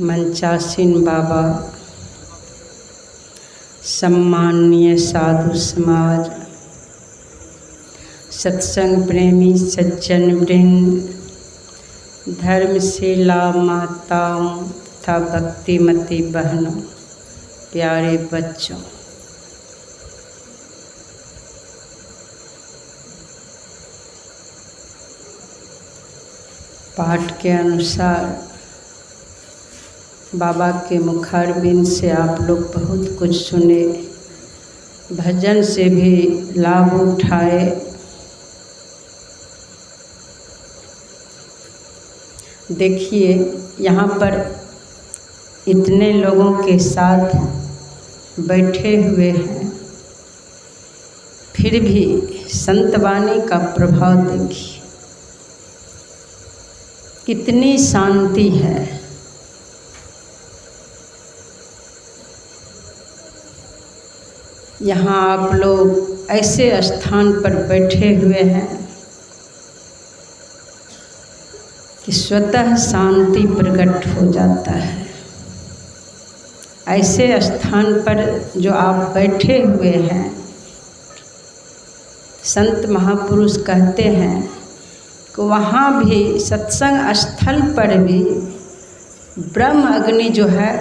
मंचासीन बाबा, सम्माननीय साधु समाज, सत्संग प्रेमी सज्जन वृंद, धर्मशिला माताओं तथा भक्तिमती बहनों, प्यारे बच्चों, पाठ के अनुसार बाबा के मुखारबिंद से आप लोग बहुत कुछ सुने, भजन से भी लाभ उठाए। देखिए यहाँ पर इतने लोगों के साथ बैठे हुए हैं, फिर भी संतवाणी का प्रभाव देखिए, कितनी शांति है। यहाँ आप लोग ऐसे स्थान पर बैठे हुए हैं कि स्वतः शांति प्रकट हो जाता है। ऐसे स्थान पर जो आप बैठे हुए हैं, संत महापुरुष कहते हैं कि वहाँ भी सत्संग स्थल पर भी ब्रह्म अग्नि जो है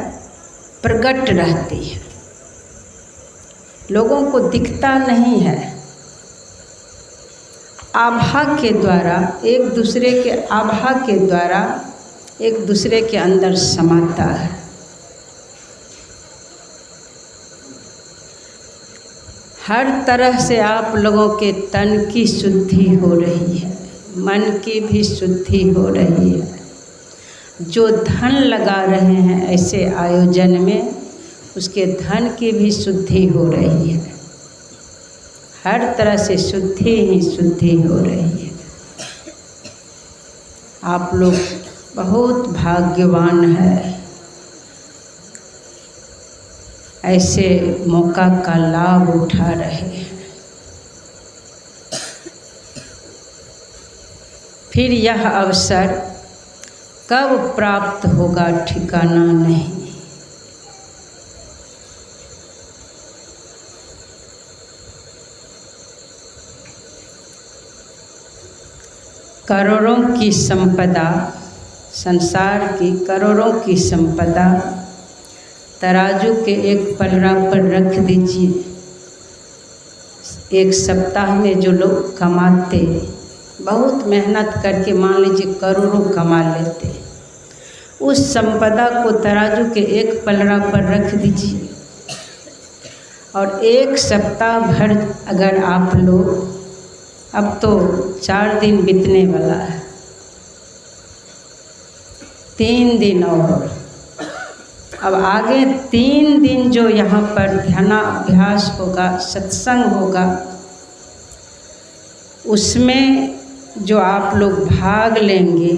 प्रकट रहती है, लोगों को दिखता नहीं है। आभा के द्वारा एक दूसरे के आभा के द्वारा एक दूसरे के अंदर समाता है। हर तरह से आप लोगों के तन की शुद्धि हो रही है, मन की भी शुद्धि हो रही है। जो धन लगा रहे हैं ऐसे आयोजन में, उसके धन की भी शुद्धि हो रही है। हर तरह से शुद्धि ही शुद्धि हो रही है। आप लोग बहुत भाग्यवान हैं, ऐसे मौका का लाभ उठा रहे हैं। फिर यह अवसर कब प्राप्त होगा ठिकाना नहीं। करोड़ों की संपदा, संसार की करोड़ों की संपदा तराजू के एक पलड़ा पर रख दीजिए। एक सप्ताह में जो लोग कमाते, बहुत मेहनत करके मान लीजिए करोड़ों कमा लेते, उस संपदा को तराजू के एक पलड़ा पर रख दीजिए और एक सप्ताह भर अगर आप लोग, अब तो 4 दिन बीतने वाला है, 3 दिन और अब आगे 3 दिन जो यहाँ पर ध्यानाभ्यास होगा, सत्संग होगा, उसमें जो आप लोग भाग लेंगे,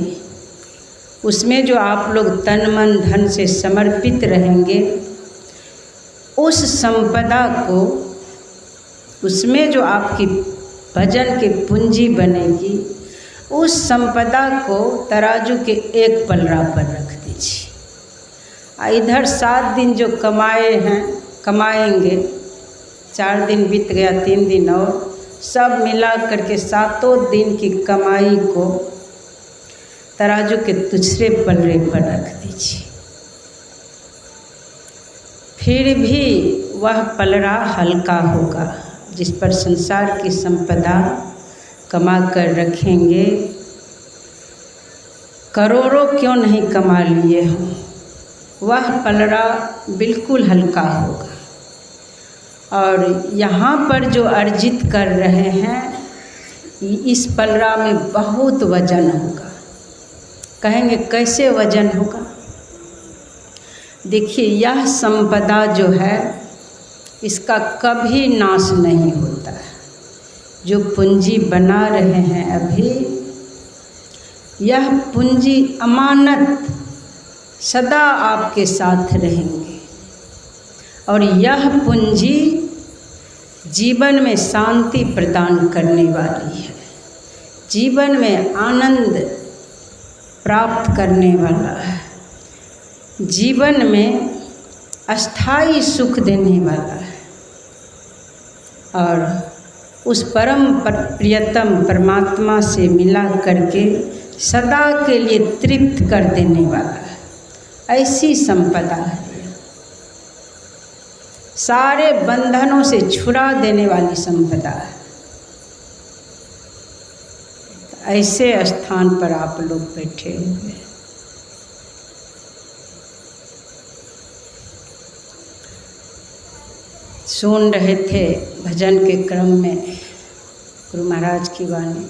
उसमें जो आप लोग तन मन धन से समर्पित रहेंगे, उस संपदा को, उसमें जो आपकी भजन की पूंजी बनेगी, उस संपदा को तराजू के एक पलड़ा पर रख दीजिए। इधर 7 दिन जो कमाए हैं, कमाएंगे, 4 दिन बीत गया, 3 दिन और, सब मिला करके 7 दिन की कमाई को तराजू के दूसरे पलड़े पर रख दीजिए। फिर भी वह पलड़ा हल्का होगा, जिस पर संसार की संपदा कमा कर रखेंगे। करोड़ों क्यों नहीं कमा लिए हों, वह पलड़ा बिल्कुल हल्का होगा। और यहाँ पर जो अर्जित कर रहे हैं, इस पलड़ा में बहुत वजन होगा। कहेंगे कैसे वजन होगा? देखिए, यह संपदा जो है, इसका कभी नाश नहीं होता है। जो पूंजी बना रहे हैं अभी, यह पूंजी अमानत सदा आपके साथ रहेंगे और यह पूंजी जीवन में शांति प्रदान करने वाली है, जीवन में आनंद प्राप्त करने वाला है। जीवन में अस्थाई सुख देने वाला है और उस परम प्रियतम परमात्मा से मिला करके सदा के लिए तृप्त कर देने वाला है। ऐसी संपदा है, सारे बंधनों से छुड़ा देने वाली संपदा है। ऐसे स्थान पर आप लोग बैठे हुए हैं। सुन रहे थे भजन के क्रम में गुरु महाराज की वाणी,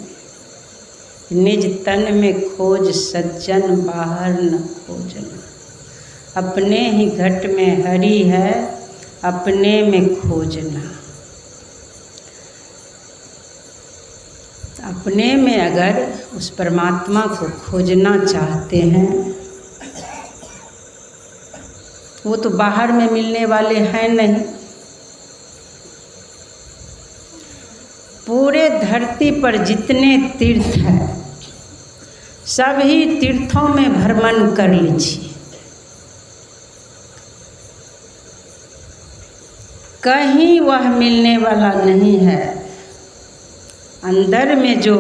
निज तन में खोज सज्जन बाहर न खोजना। अपने ही घट में हरि है, अपने में खोजना। अपने में अगर उस परमात्मा को खोजना चाहते हैं, वो तो बाहर में मिलने वाले हैं नहीं। पूरे धरती पर जितने तीर्थ हैं, सभी तीर्थों में भ्रमण कर लीजिए, कहीं वह मिलने वाला नहीं है। अंदर में जो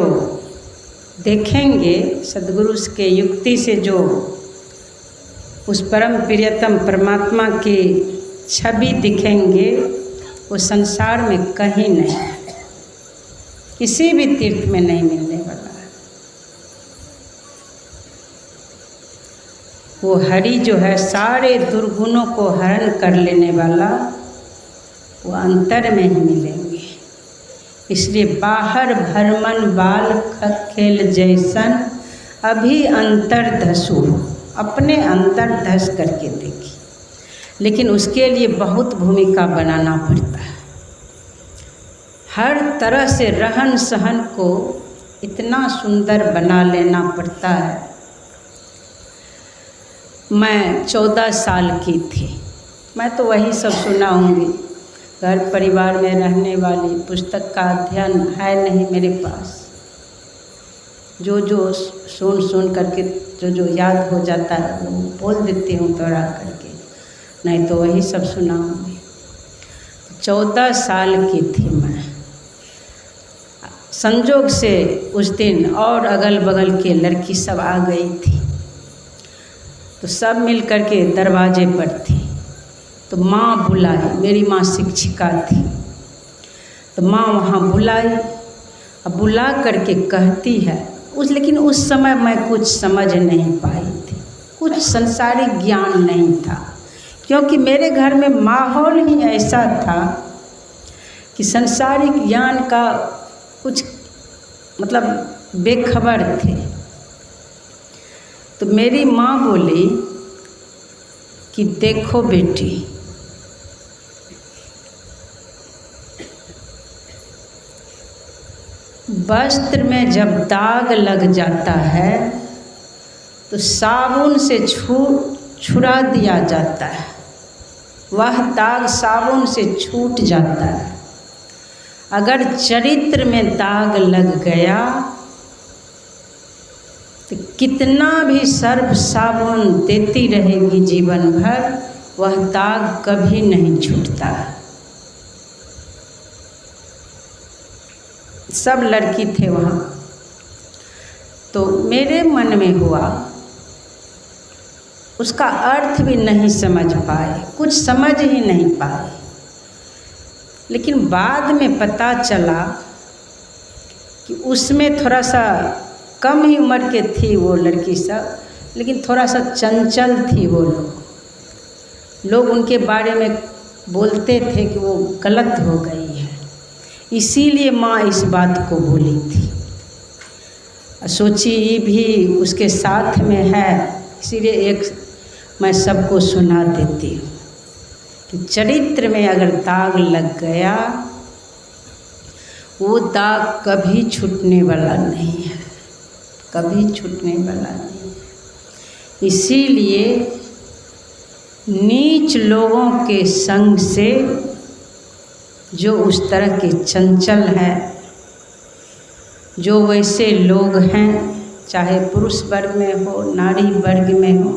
देखेंगे, सद्गुरु के युक्ति से जो उस परम प्रियतम परमात्मा की छवि दिखेंगे, वो संसार में कहीं नहीं है, किसी भी तीर्थ में नहीं मिलने वाला है। वो हरि जो है, सारे दुर्गुणों को हरण कर लेने वाला, वो अंतर में ही मिलेंगे। इसलिए बाहर भरमन बाल खेल जैसन, अभी अंतर धसो। अपने अंतर धस करके देखिए, लेकिन उसके लिए बहुत भूमिका बनाना पड़ता है। हर तरह से रहन सहन को इतना सुंदर बना लेना पड़ता है। मैं 14 साल की थी, मैं तो वही सब सुनाऊंगी। घर परिवार में रहने वाली, पुस्तक का अध्ययन है नहीं मेरे पास। जो जो सुन करके जो याद हो जाता है वो बोल देती हूँ दोहरा करके, नहीं तो वही सब सुनाऊंगी। 14 साल की थी मैं। संजोग से उस दिन और अगल बगल के लड़की सब आ गई थी, तो सब मिल करके दरवाजे पर थी। तो माँ बुलाई, मेरी माँ शिक्षिका थी, तो माँ वहाँ बुलाई। अब बुला करके कहती है, लेकिन उस समय मैं कुछ समझ नहीं पाई थी, कुछ संसारिक ज्ञान नहीं था, क्योंकि मेरे घर में माहौल ही ऐसा था कि संसारिक ज्ञान का कुछ मतलब बेखबर थे। तो मेरी माँ बोली कि देखो बेटी, वस्त्र में जब दाग लग जाता है तो साबुन से छुड़ा दिया जाता है, वह दाग साबुन से छूट जाता है। अगर चरित्र में दाग लग गया तो कितना भी सर्फ साबुन देती रहेगी जीवन भर, वह दाग कभी नहीं छूटता है। सब लड़की थे वहाँ। तो मेरे मन में हुआ, उसका अर्थ भी नहीं समझ पाए, कुछ समझ ही नहीं पाए। लेकिन बाद में पता चला कि उसमें थोड़ा सा कम ही उम्र के थी वो लड़की सब, लेकिन थोड़ा सा चंचल थी वो लोग उनके बारे में बोलते थे कि वो गलत हो गई है। इसीलिए माँ इस बात को बोली थी। सोची ये भी उसके साथ में है, इसीलिए एक मैं सबको सुना देती हूँ कि चरित्र में अगर दाग लग गया, वो दाग कभी छूटने वाला नहीं है, कभी छूटने वाला नहीं है। इसीलिए नीच लोगों के संग से, जो उस तरह के चंचल हैं, जो वैसे लोग हैं, चाहे पुरुष वर्ग में हो नारी वर्ग में हो,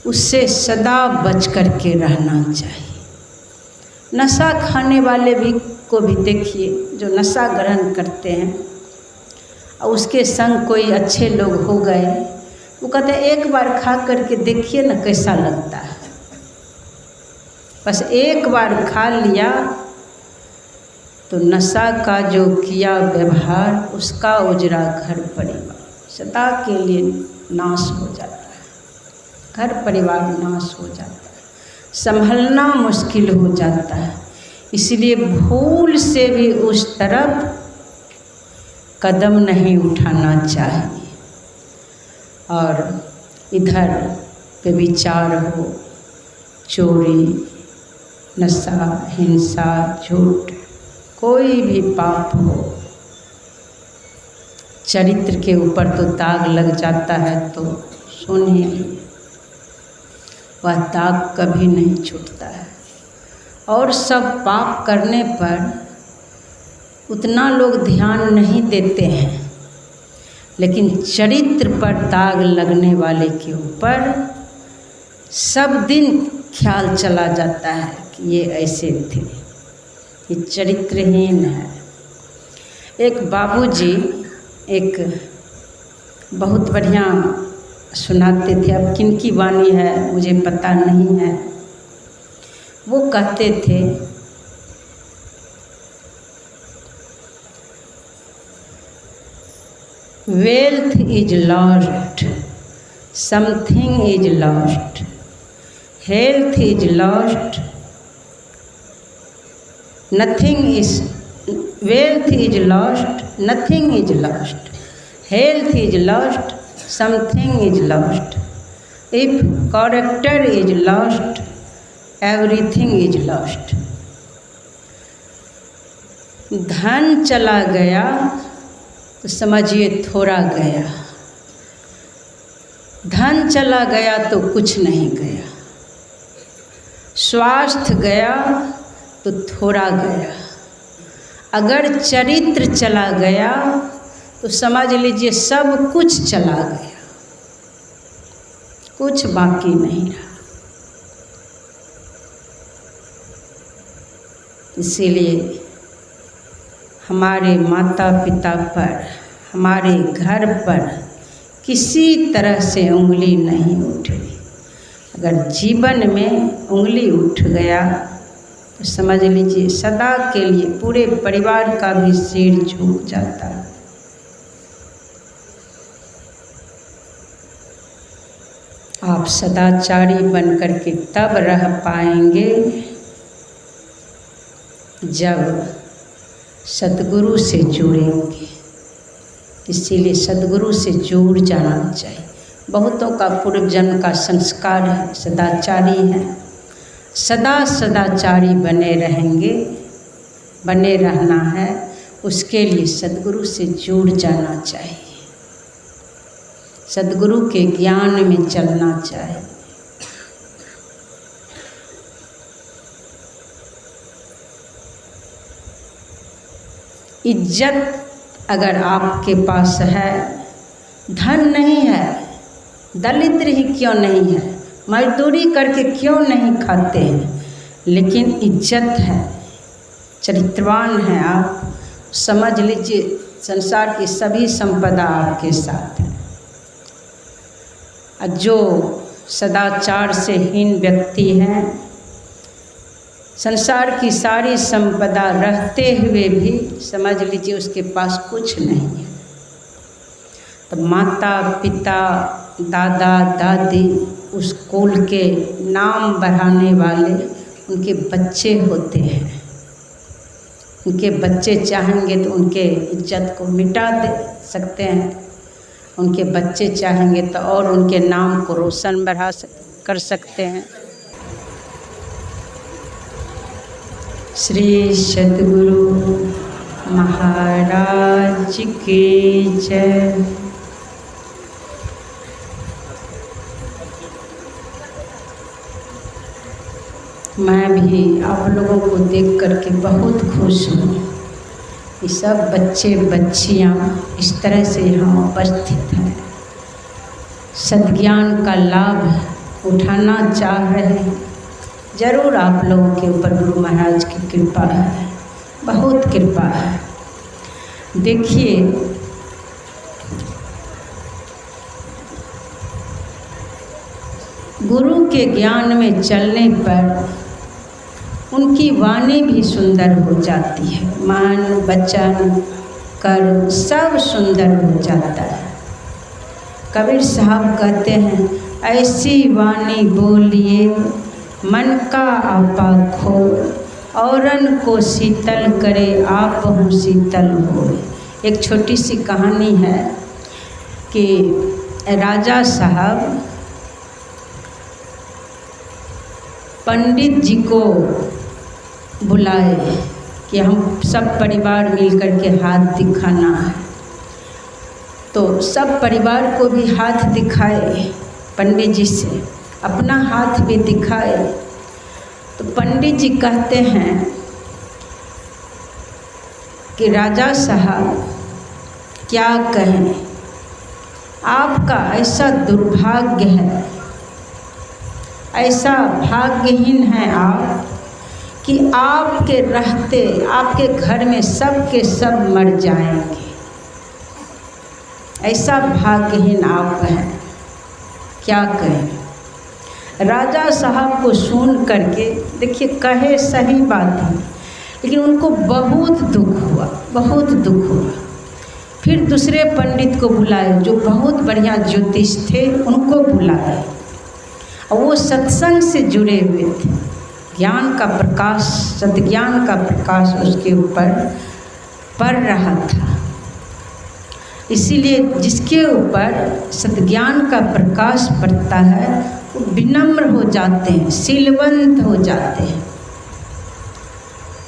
उससे सदा बच कर के रहना चाहिए। नशा खाने वाले भी को भी देखिए, जो नशा ग्रहण करते हैं और उसके संग कोई अच्छे लोग हो गए, वो कहते हैं एक बार खा करके देखिए ना कैसा लगता है। बस एक बार खा लिया तो नशा का जो किया व्यवहार, उसका उजड़ा घर परिवार सदा के लिए नाश हो जाता है। घर परिवार नाश हो जाता है, संभलना मुश्किल हो जाता है। इसलिए भूल से भी उस तरफ कदम नहीं उठाना चाहिए। और इधर व्यभिचार हो, चोरी, नशा, हिंसा, झूठ, कोई भी पाप हो, चरित्र के ऊपर तो दाग लग जाता है। तो सुनिए, वह दाग कभी नहीं छूटता है। और सब पाप करने पर उतना लोग ध्यान नहीं देते हैं, लेकिन चरित्र पर दाग लगने वाले के ऊपर सब दिन ख्याल चला जाता है कि ये ऐसे थे, ये चरित्रहीन है। एक बाबूजी एक बहुत बढ़िया सुनाते थे, अब किनकी वाणी है मुझे पता नहीं है। वो कहते थे, wealth is lost, something is lost, health is lost, nothing is, wealth is lost, nothing is lost, health is lost, something is lost, if character is lost, everything is lost. धन चला गया तो समझिए थोड़ा गया, धन चला गया तो कुछ नहीं गया, स्वास्थ्य गया तो थोड़ा गया, अगर चरित्र चला गया तो समझ लीजिए सब कुछ चला गया, कुछ बाकी नहीं रहा। इसीलिए हमारे माता पिता पर, हमारे घर पर किसी तरह से उंगली नहीं उठे। अगर जीवन में उंगली उठ गया तो समझ लीजिए सदा के लिए पूरे परिवार का भी सिर झुक जाता है। आप सदाचारी बन कर के तब रह पाएंगे जब सद्गुरु से जुड़ेंगे। इसीलिए सद्गुरु से जुड़ जाना चाहिए। बहुतों का पूर्व जन्म का संस्कार है, सदाचारी है, सदा सदाचारी बने रहेंगे, बने रहना है। उसके लिए सद्गुरु से जुड़ जाना चाहिए, सद्गुरु के ज्ञान में चलना चाहिए। इज्जत अगर आपके पास है, धन नहीं है, दरिद्र ही क्यों नहीं है, मजदूरी करके क्यों नहीं खाते हैं, लेकिन इज्जत है, चरित्रवान हैं आप, समझ लीजिए संसार की सभी संपदा आपके साथ है। जो सदाचार से हीन व्यक्ति हैं, संसार की सारी संपदा रहते हुए भी समझ लीजिए उसके पास कुछ नहीं है। तो माता पिता दादा दादी उस कुल के नाम बढ़ाने वाले उनके बच्चे होते हैं। उनके बच्चे चाहेंगे तो उनके इज्जत को मिटा दे सकते हैं, उनके बच्चे चाहेंगे तो और उनके नाम को रोशन कर सकते हैं। श्री सद्गुरु महाराज की जय। मैं भी आप लोगों को देख करके बहुत खुश हूँ। ये सब बच्चे बच्चियाँ इस तरह से यहाँ उपस्थित हैं, सद्ज्ञान का लाभ उठाना चाह रहे हैं। ज़रूर आप लोगों के ऊपर गुरु महाराज की कृपा है, बहुत कृपा है। देखिए, गुरु के ज्ञान में चलने पर उनकी वाणी भी सुंदर हो जाती है, मन वचन कर्म सब सुंदर हो जाता है। कबीर साहब कहते हैं, ऐसी वाणी बोलिए मन का आपा खो, औरन को शीतल करे आप हूँ शीतल हो। एक छोटी सी कहानी है कि राजा साहब पंडित जी को बुलाए कि हम सब परिवार मिलकर के हाथ दिखाना है। तो सब परिवार को भी हाथ दिखाए पंडित जी से, अपना हाथ भी दिखाए। तो पंडित जी कहते हैं कि राजा साहब क्या कहें, आपका ऐसा दुर्भाग्य है, ऐसा भाग्यहीन है आप कि आपके रहते आपके घर में सब के सब मर जाएंगे। ऐसा भाग्यहीन आप हैं, क्या कहें। राजा साहब को सुन करके, देखिए कहे सही बात है, लेकिन उनको बहुत दुख हुआ, बहुत दुख हुआ। फिर दूसरे पंडित को बुलाए जो बहुत बढ़िया ज्योतिष थे, उनको बुलाए और वो सत्संग से जुड़े हुए थे। ज्ञान का प्रकाश, सद्ज्ञान का प्रकाश उसके ऊपर पड़ रहा था। इसीलिए जिसके ऊपर सद्ज्ञान का प्रकाश पड़ता है वो विनम्र हो जाते हैं, शीलवंत हो जाते हैं,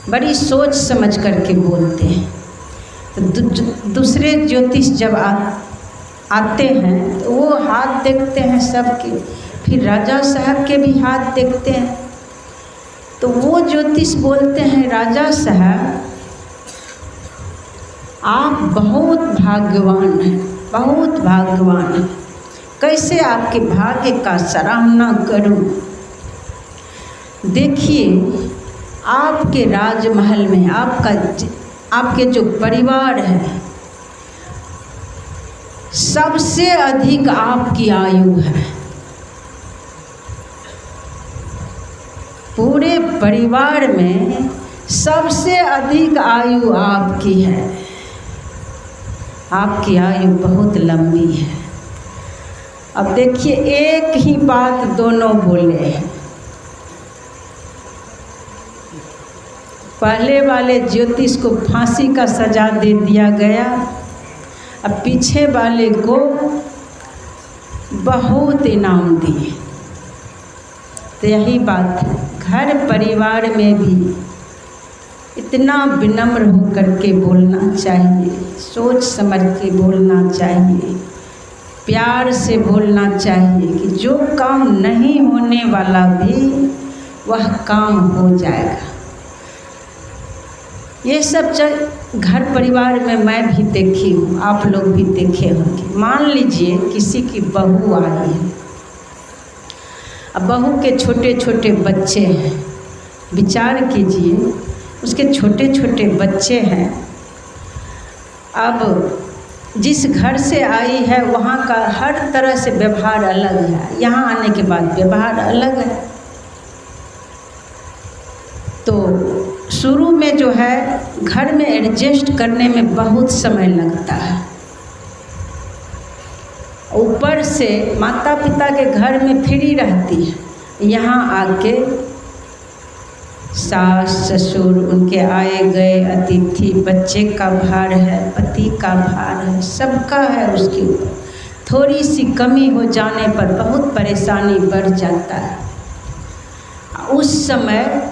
बड़ी सोच समझ करके बोलते हैं। तो दूसरे ज्योतिष जब आते हैं तो वो हाथ देखते हैं सबके, फिर राजा साहब के भी हाथ देखते हैं। तो वो ज्योतिष बोलते हैं, राजा साहब आप बहुत भाग्यवान हैं, बहुत भाग्यवान हैं, कैसे आपके भाग्य का सराहना करूं। देखिए आपके राजमहल में आपके जो परिवार है, सबसे अधिक आपकी आयु है। पूरे परिवार में सबसे अधिक आयु आपकी है, आपकी आयु बहुत लंबी है। अब देखिए एक ही बात दोनों बोले हैं। पहले वाले ज्योतिष को फांसी का सजा दे दिया गया, अब पीछे वाले को बहुत इनाम दिए। तो यही बात है, घर परिवार में भी इतना विनम्र होकर के बोलना चाहिए, सोच समझ के बोलना चाहिए, प्यार से बोलना चाहिए कि जो काम नहीं होने वाला भी वह काम हो जाएगा। ये सब घर परिवार में मैं भी देखी हूँ, आप लोग भी देखे होंगे। मान लीजिए किसी की बहू आई है, अब बहू के छोटे छोटे बच्चे हैं, विचार कीजिए उसके छोटे छोटे बच्चे हैं। अब जिस घर से आई है वहाँ का हर तरह से व्यवहार अलग है, यहाँ आने के बाद व्यवहार अलग है। तो शुरू में जो है घर में एडजस्ट करने में बहुत समय लगता है। ऊपर से माता पिता के घर में फ्री रहती है, यहाँ आके सास ससुर उनके आए गए अतिथि, बच्चे का भार है, पति का भार है, सबका है उसके ऊपर। थोड़ी सी कमी हो जाने पर बहुत परेशानी बढ़ जाता है। उस समय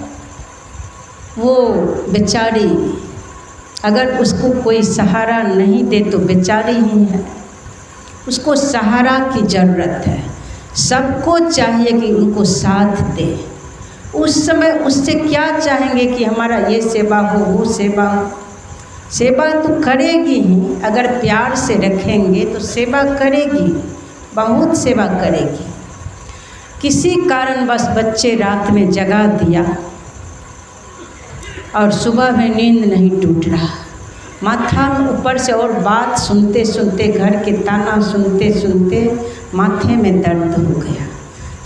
वो बेचारी, अगर उसको कोई सहारा नहीं दे तो बेचारी ही है, उसको सहारा की ज़रूरत है। सबको चाहिए कि उनको साथ दे। उस समय उससे क्या चाहेंगे कि हमारा ये सेवा हो, वो सेवा हो। सेवा तो करेगी ही, अगर प्यार से रखेंगे तो सेवा करेगी, बहुत सेवा करेगी। किसी कारणवश बच्चे रात में जगा दिया और सुबह में नींद नहीं टूट रहा, माथा ऊपर से और बात सुनते सुनते, घर के ताना सुनते सुनते माथे में दर्द हो गया,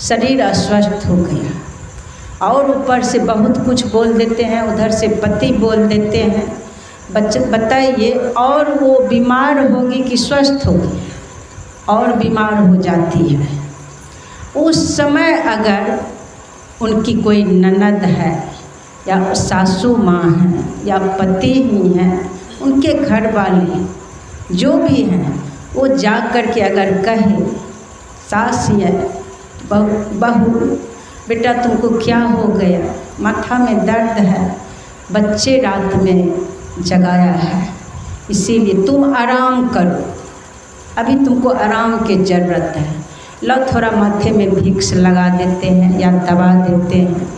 शरीर अस्वस्थ हो गया और ऊपर से बहुत कुछ बोल देते हैं, उधर से पति बोल देते हैं। बच्चे बताइए, और वो बीमार होगी कि स्वस्थ होगी? और बीमार हो जाती है। उस समय अगर उनकी कोई ननद है या सासू माँ है या पति ही हैं, उनके घर वाले जो भी हैं, वो जा कर के अगर कहे, सास या बहू बेटा तुमको क्या हो गया, माथा में दर्द है, बच्चे रात में जगाया है, इसीलिए तुम आराम करो, अभी तुमको आराम की ज़रूरत है, लो थोड़ा माथे में विक्स लगा देते हैं या दबा देते हैं,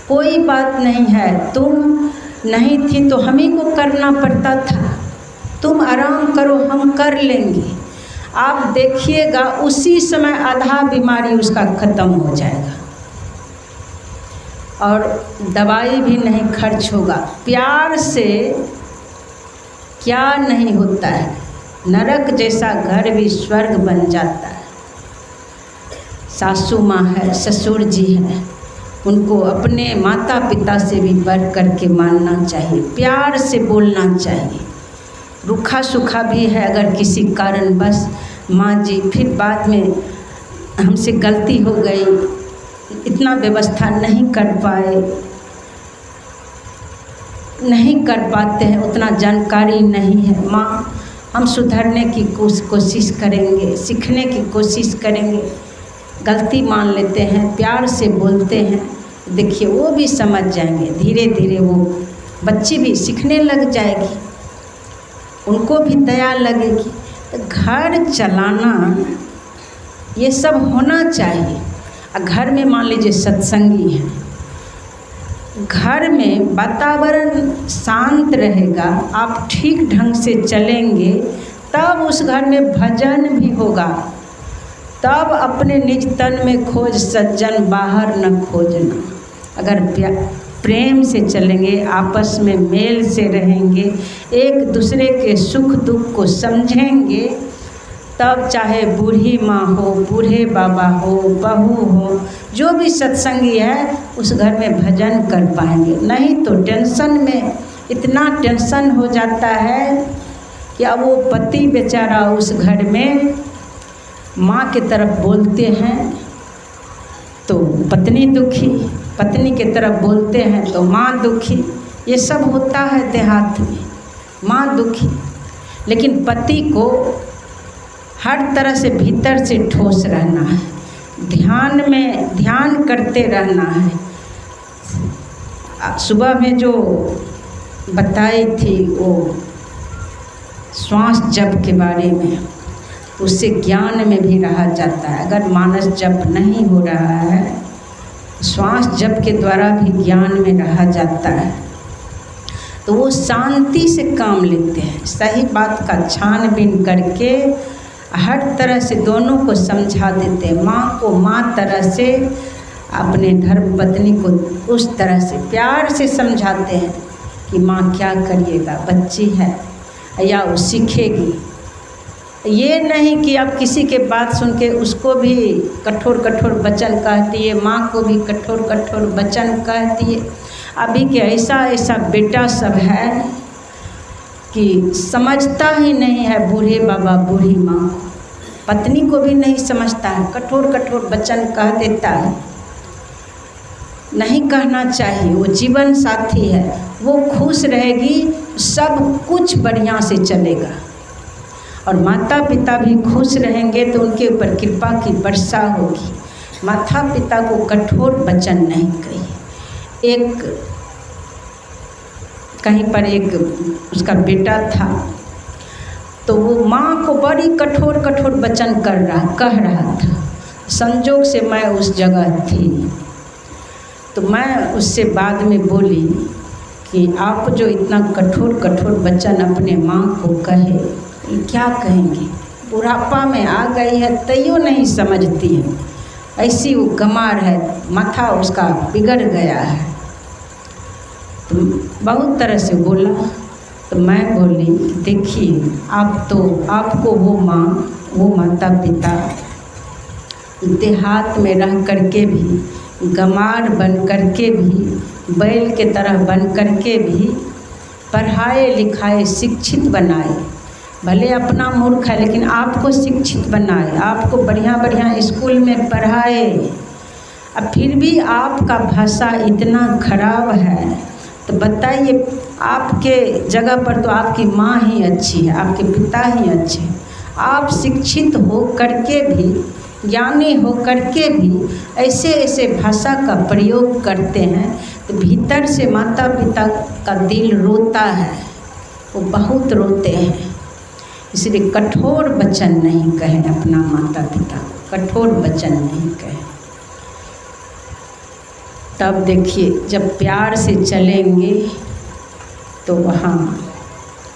कोई बात नहीं है, तुम नहीं थी तो हम ही को करना पड़ता था, तुम आराम करो, हम कर लेंगे। आप देखिएगा उसी समय आधा बीमारी उसका ख़त्म हो जाएगा और दवाई भी नहीं खर्च होगा। प्यार से क्या नहीं होता है, नरक जैसा घर भी स्वर्ग बन जाता है। सासू माँ है, ससुर जी है, उनको अपने माता पिता से भी बढ़ कर के मानना चाहिए, प्यार से बोलना चाहिए। रूखा सूखा भी है अगर किसी कारण बस, माँ जी फिर बाद में हमसे गलती हो गई, इतना व्यवस्था नहीं कर पाते हैं, उतना जानकारी नहीं है। माँ हम सुधरने की कोशिश करेंगे, सीखने की कोशिश करेंगे, गलती मान लेते हैं, प्यार से बोलते हैं, देखिए वो भी समझ जाएंगे, धीरे धीरे वो बच्ची भी सीखने लग जाएगी, उनको भी दया लगेगी। तो घर चलाना ये सब होना चाहिए। घर में मान लीजिए सत्संगी है, घर में वातावरण शांत रहेगा, आप ठीक ढंग से चलेंगे, तब उस घर में भजन भी होगा, तब अपने निज तन में खोज सज्जन बाहर न खोजना। अगर प्रेम से चलेंगे, आपस में मेल से रहेंगे, एक दूसरे के सुख दुख को समझेंगे, तब चाहे बूढ़ी माँ हो, बूढ़े बाबा हो, बहू हो, जो भी सत्संगी है उस घर में भजन कर पाएंगे। नहीं तो टेंशन में इतना टेंशन हो जाता है कि अब वो पति बेचारा उस घर में माँ के तरफ बोलते हैं तो पत्नी दुखी, पत्नी के तरफ बोलते हैं तो माँ दुखी, ये सब होता है देहात में, माँ दुखी। लेकिन पति को हर तरह से भीतर से ठोस रहना है, ध्यान करते रहना है। सुबह में जो बताई थी वो श्वास जप के बारे में, उससे ज्ञान में भी रहा जाता है। अगर मानस जप नहीं हो रहा है, श्वास जप के द्वारा भी ज्ञान में रहा जाता है, तो वो शांति से काम लेते हैं, सही बात का छानबीन करके हर तरह से दोनों को समझा देते हैं। माँ को माँ तरह से, अपने धर्म पत्नी को उस तरह से प्यार से समझाते हैं कि माँ क्या करिएगा, बच्ची है या वो सीखेगी। ये नहीं कि आप किसी के बात सुन के उसको भी कठोर कठोर वचन कहती है, माँ को भी कठोर कठोर वचन कहती है। अभी के ऐसा बेटा सब है कि समझता ही नहीं है, बूढ़े बाबा बूढ़ी माँ, पत्नी को भी नहीं समझता है, कठोर कठोर वचन कह देता है। नहीं कहना चाहिए, वो जीवन साथी है, वो खुश रहेगी, सब कुछ बढ़िया से चलेगा। और माता पिता भी खुश रहेंगे तो उनके ऊपर कृपा की वर्षा होगी। माता पिता को कठोर वचन नहीं कहिए। एक कहीं पर एक उसका बेटा था, तो वो माँ को बड़ी कठोर कठोर वचन कह रहा था। संजोग से मैं उस जगह थी, तो मैं उससे बाद में बोली कि आप जो इतना कठोर कठोर वचन अपने माँ को कहे, क्या कहेंगे, बुढ़ापा में आ गई है तैयो नहीं समझती है, ऐसी वो गंवार है, माथा उसका बिगड़ गया है। तो बहुत तरह से बोला। तो मैं बोली देखिए आपको वो माँ, वो माता पिता देहात में रह करके भी, गंवार बन करके भी, बैल के तरह बन करके भी पढ़ाए लिखाए शिक्षित बनाए। भले अपना मूर्ख है लेकिन आपको शिक्षित बनाए, आपको बढ़िया बढ़िया स्कूल में पढ़ाए। अब फिर भी आपका भाषा इतना खराब है, तो बताइए आपके जगह पर तो आपकी माँ ही अच्छी है, आपके पिता ही अच्छे हैं। आप शिक्षित हो करके भी, ज्ञानी हो करके भी ऐसे ऐसे भाषा का प्रयोग करते हैं, तो भीतर से माता पिता का दिल रोता है, वो बहुत रोते हैं। इसलिए कठोर वचन नहीं कहें अपना माता पिता को, कठोर वचन नहीं कहें। तब देखिए जब प्यार से चलेंगे तो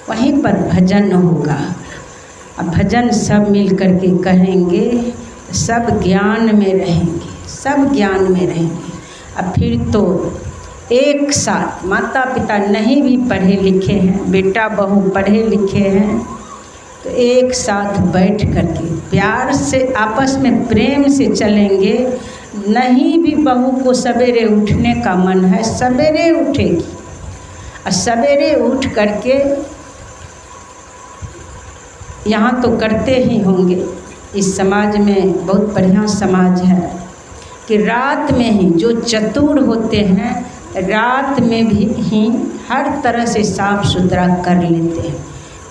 वहीं पर भजन होगा। अब भजन सब मिल कर के कहेंगे, सब ज्ञान में रहेंगे, सब ज्ञान में रहेंगे। अब फिर तो एक साथ माता पिता नहीं भी पढ़े लिखे हैं, बेटा बहू पढ़े लिखे हैं, तो एक साथ बैठ करके प्यार से आपस में प्रेम से चलेंगे। नहीं भी बहू को सवेरे उठने का मन है, सवेरे उठेगी, और सवेरे उठ करके यहाँ तो करते ही होंगे, इस समाज में बहुत बढ़िया समाज है कि रात में ही जो चतुर होते हैं, रात में भी ही हर तरह से साफ़ सुथरा कर लेते हैं।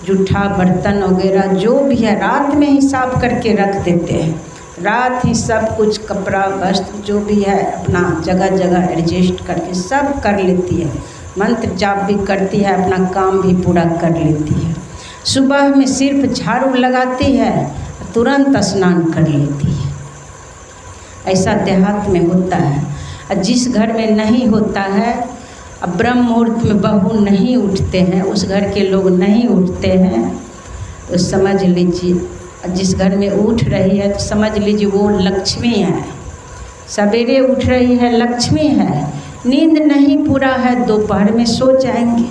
जूठा बर्तन वगैरह जो भी है रात में ही साफ करके रख देते हैं। रात ही सब कुछ कपड़ा वस्त्र जो भी है अपना जगह जगह एडजस्ट करके सब कर लेती है। मंत्र जाप भी करती है, अपना काम भी पूरा कर लेती है। सुबह में सिर्फ झाड़ू लगाती है, तुरंत स्नान कर लेती है। ऐसा देहात में होता है। और जिस घर में नहीं होता है, अब ब्रह्म मुहूर्त में बहू नहीं उठते हैं, उस घर के लोग नहीं उठते हैं, तो समझ लीजिए जिस घर में उठ रही है तो समझ लीजिए वो लक्ष्मी है। सवेरे उठ रही है लक्ष्मी है। नींद नहीं पूरा है दोपहर में सो जाएंगे,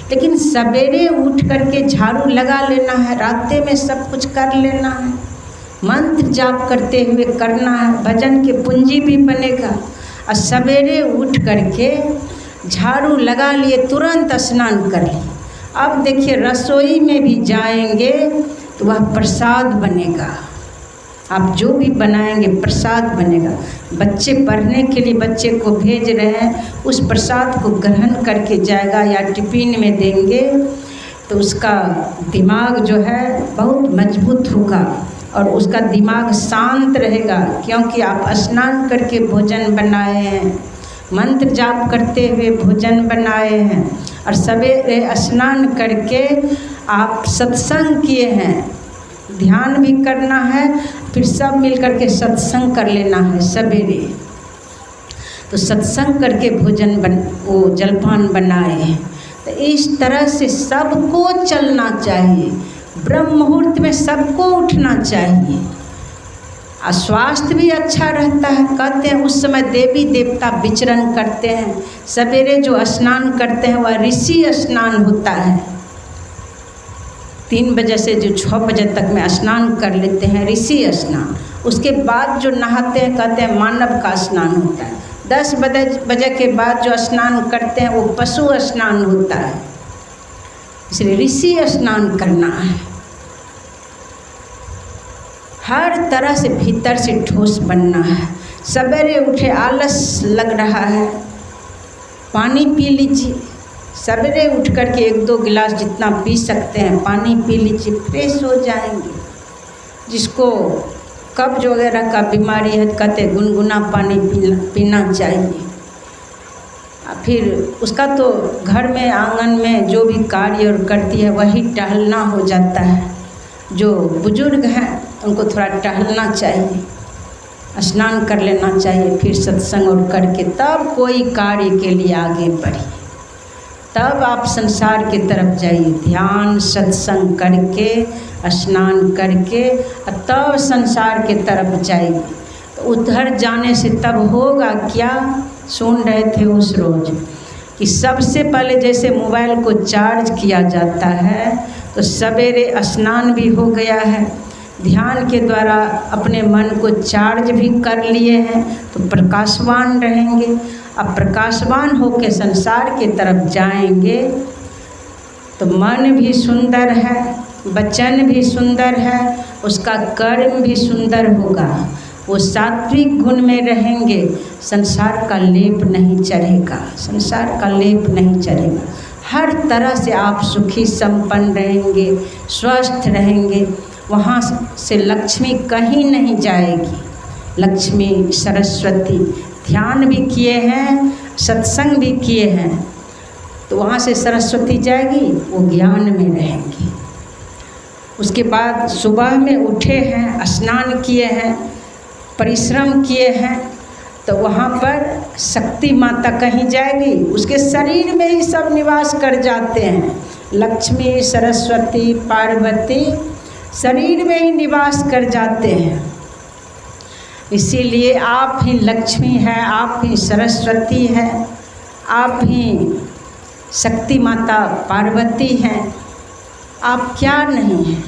लेकिन सवेरे उठ करके झाड़ू लगा लेना है, रास्ते में सब कुछ कर लेना है, मंत्र जाप करते हुए करना है, भजन के पूंजी भी बनेगा। और सवेरे उठ करके झाड़ू लगा लिए, तुरंत स्नान कर लिए। अब देखिए रसोई में भी जाएंगे तो वह प्रसाद बनेगा। आप जो भी बनाएंगे प्रसाद बनेगा। बच्चे पढ़ने के लिए बच्चे को भेज रहे हैं, उस प्रसाद को ग्रहण करके जाएगा या टिफिन में देंगे तो उसका दिमाग जो है बहुत मजबूत होगा और उसका दिमाग शांत रहेगा, क्योंकि आप स्नान करके भोजन बनाए हैं, मंत्र जाप करते हुए भोजन बनाए हैं, और सवेरे स्नान करके आप सत्संग किए हैं। ध्यान भी करना है, फिर सब मिल करके सत्संग कर लेना है सवेरे। तो सत्संग करके भोजन वो जलपान बनाए हैं। तो इस तरह से सबको चलना चाहिए। ब्रह्म मुहूर्त में सबको उठना चाहिए और स्वास्थ्य भी अच्छा रहता है। कहते हैं उस समय देवी देवता विचरण करते हैं। सवेरे जो स्नान करते हैं वह ऋषि स्नान होता है। 3 बजे से जो 6 बजे तक में स्नान कर लेते हैं ऋषि स्नान। उसके बाद जो नहाते हैं कहते हैं मानव का स्नान होता है। 10 बजे के बाद जो स्नान करते हैं वो पशु स्नान होता है। इसलिए ऋषि स्नान करना है। हर तरह से भीतर से ठोस बनना है। सवेरे उठे आलस लग रहा है, पानी पी लीजिए। सवेरे उठ कर के 1-2 गिलास जितना पी सकते हैं पानी पी लीजिए, फ्रेश हो जाएंगे। जिसको कब्ज वगैरह का बीमारी है कहते गुनगुना पानी पीना चाहिए। फिर उसका तो घर में आंगन में जो भी कार्य करती है वही टहलना हो जाता है। जो बुजुर्ग हैं उनको थोड़ा टहलना चाहिए, स्नान कर लेना चाहिए, फिर सत्संग और करके तब कोई कार्य के लिए आगे बढ़िए। तब आप संसार की तरफ जाइए। ध्यान सत्संग करके स्नान करके तब संसार की तरफ जाइए। तो उधर जाने से तब होगा क्या, सुन रहे थे उस रोज कि सबसे पहले जैसे मोबाइल को चार्ज किया जाता है तो सवेरे स्नान भी हो गया है, ध्यान के द्वारा अपने मन को चार्ज भी कर लिए हैं तो प्रकाशवान रहेंगे। अब प्रकाशवान होकर संसार के तरफ जाएंगे तो मन भी सुंदर है, वचन भी सुंदर है, उसका कर्म भी सुंदर होगा। वो सात्विक गुण में रहेंगे, संसार का लेप नहीं चढ़ेगा, संसार का लेप नहीं चढ़ेगा। हर तरह से आप सुखी संपन्न रहेंगे, स्वस्थ रहेंगे। वहाँ से लक्ष्मी कहीं नहीं जाएगी। लक्ष्मी सरस्वती ध्यान भी किए हैं, सत्संग भी किए हैं, तो वहाँ से सरस्वती जाएगी, वो ज्ञान में रहेंगी। उसके बाद सुबह में उठे हैं, स्नान किए हैं, परिश्रम किए हैं, तो वहाँ पर शक्ति माता कहीं जाएगी, उसके शरीर में ही सब निवास कर जाते हैं। लक्ष्मी सरस्वती पार्वती शरीर में ही निवास कर जाते हैं। इसीलिए आप ही लक्ष्मी है, आप ही सरस्वती है, आप ही शक्ति माता पार्वती हैं, आप क्या नहीं हैं।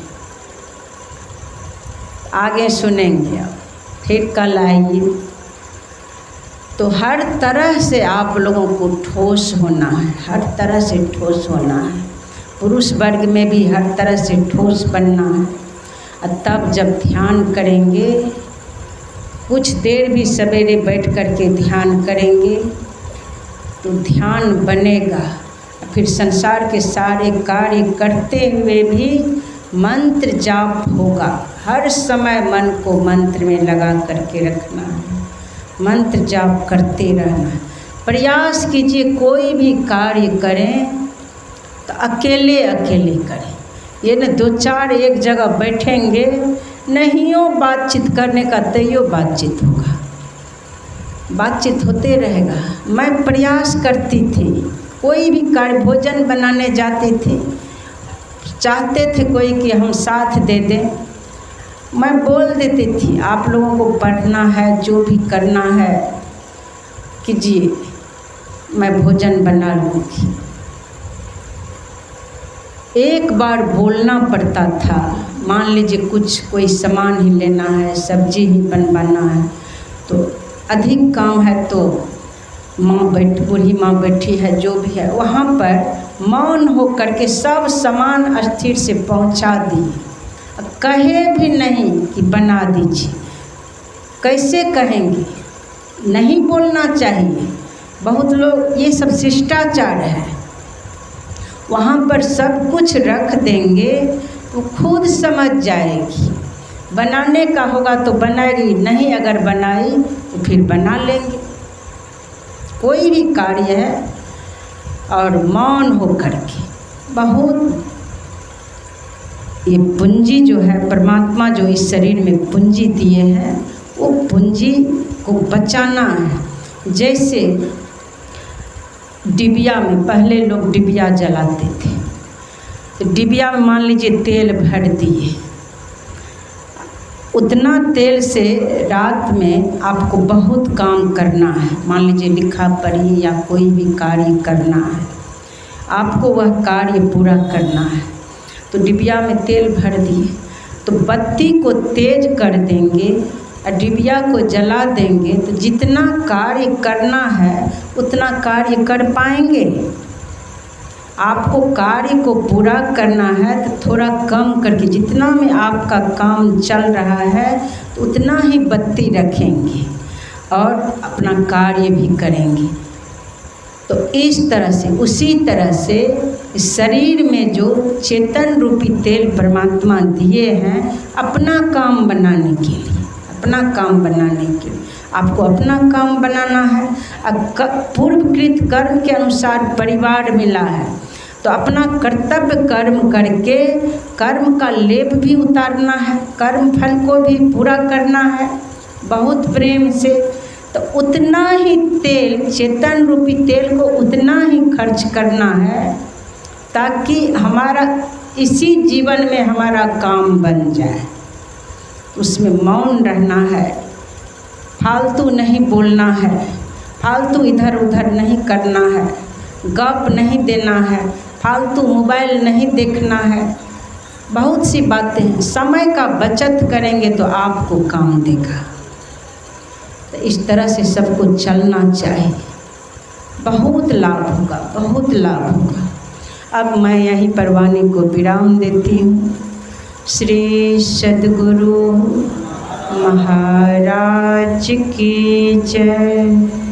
आगे सुनेंगे, अब फिर कल आइए। तो हर तरह से आप लोगों को ठोस होना है, हर तरह से ठोस होना है। पुरुष वर्ग में भी हर तरह से ठोस बनना है। और तब जब ध्यान करेंगे, कुछ देर भी सवेरे बैठ कर के ध्यान करेंगे तो ध्यान बनेगा। फिर संसार के सारे कार्य करते हुए भी मंत्र जाप होगा। हर समय मन को मंत्र में लगा करके रखना है, मंत्र जाप करते रहना है। प्रयास कीजिए, कोई भी कार्य करें तो अकेले अकेले करें। ये न दो चार एक जगह बैठेंगे, नहीं हो बातचीत करने का, तैयो बातचीत होगा, बातचीत होते रहेगा। मैं प्रयास करती थी, कोई भी कार्य, भोजन बनाने जाते थे, चाहते थे कोई कि हम साथ दे दें, मैं बोल देती थी आप लोगों को पढ़ना है, जो भी करना है कीजिए, मैं भोजन बना लूँगी। एक बार बोलना पड़ता था, मान लीजिए कुछ कोई सामान ही लेना है, सब्जी ही बनवाना है, तो अधिक काम है तो बूढ़ी माँ बैठी है, जो भी है, वहाँ पर मौन हो करके सब सामान स्थिर से पहुँचा दिए। कहे भी नहीं कि बना दीजिए, कैसे कहेंगे, नहीं बोलना चाहिए। बहुत लोग, ये सब शिष्टाचार है। वहाँ पर सब कुछ रख देंगे तो खुद समझ जाएगी। बनाने का होगा तो बनाएगी, नहीं अगर बनाई तो फिर बना लेंगे। कोई भी कार्य है और मौन हो करके, बहुत ये पूंजी जो है, परमात्मा जो इस शरीर में पूंजी दिए हैं, वो पूंजी को बचाना है। जैसे डिबिया में, पहले लोग डिबिया जलाते थे, तो डिबिया में मान लीजिए तेल भर दिए, उतना तेल से रात में आपको बहुत काम करना है। मान लीजिए लिखा पढ़ी या कोई भी कार्य करना है, आपको वह कार्य पूरा करना है, तो डिबिया में तेल भर दिए, तो बत्ती को तेज कर देंगे और डिबिया को जला देंगे, तो जितना कार्य करना है उतना कार्य कर पाएंगे। आपको कार्य को पूरा करना है तो थोड़ा कम करके, जितना में आपका काम चल रहा है तो उतना ही बत्ती रखेंगे और अपना कार्य भी करेंगे। तो इस तरह से, उसी तरह से इस शरीर में जो चेतन रूपी तेल परमात्मा दिए हैं, अपना काम बनाने के लिए, अपना काम बनाने के लिए आपको अपना काम बनाना है। पूर्वकृत कर्म के अनुसार परिवार मिला है, तो अपना कर्तव्य कर्म करके कर्म का लेप भी उतारना है, कर्म फल को भी पूरा करना है बहुत प्रेम से। तो उतना ही तेल, चेतन रूपी तेल को उतना ही खर्च करना है ताकि हमारा इसी जीवन में हमारा काम बन जाए। उसमें मौन रहना है, फालतू नहीं बोलना है, फालतू इधर उधर नहीं करना है, गप नहीं देना है, फालतू मोबाइल नहीं देखना है। बहुत सी बातें हैं, समय का बचत करेंगे तो आपको काम देगा। तो इस तरह से सबको चलना चाहिए, बहुत लाभ होगा, बहुत लाभ होगा। अब मैं यहीं पर वाणी को विराम देती हूँ। श्री सद्गुरु महाराज की जय।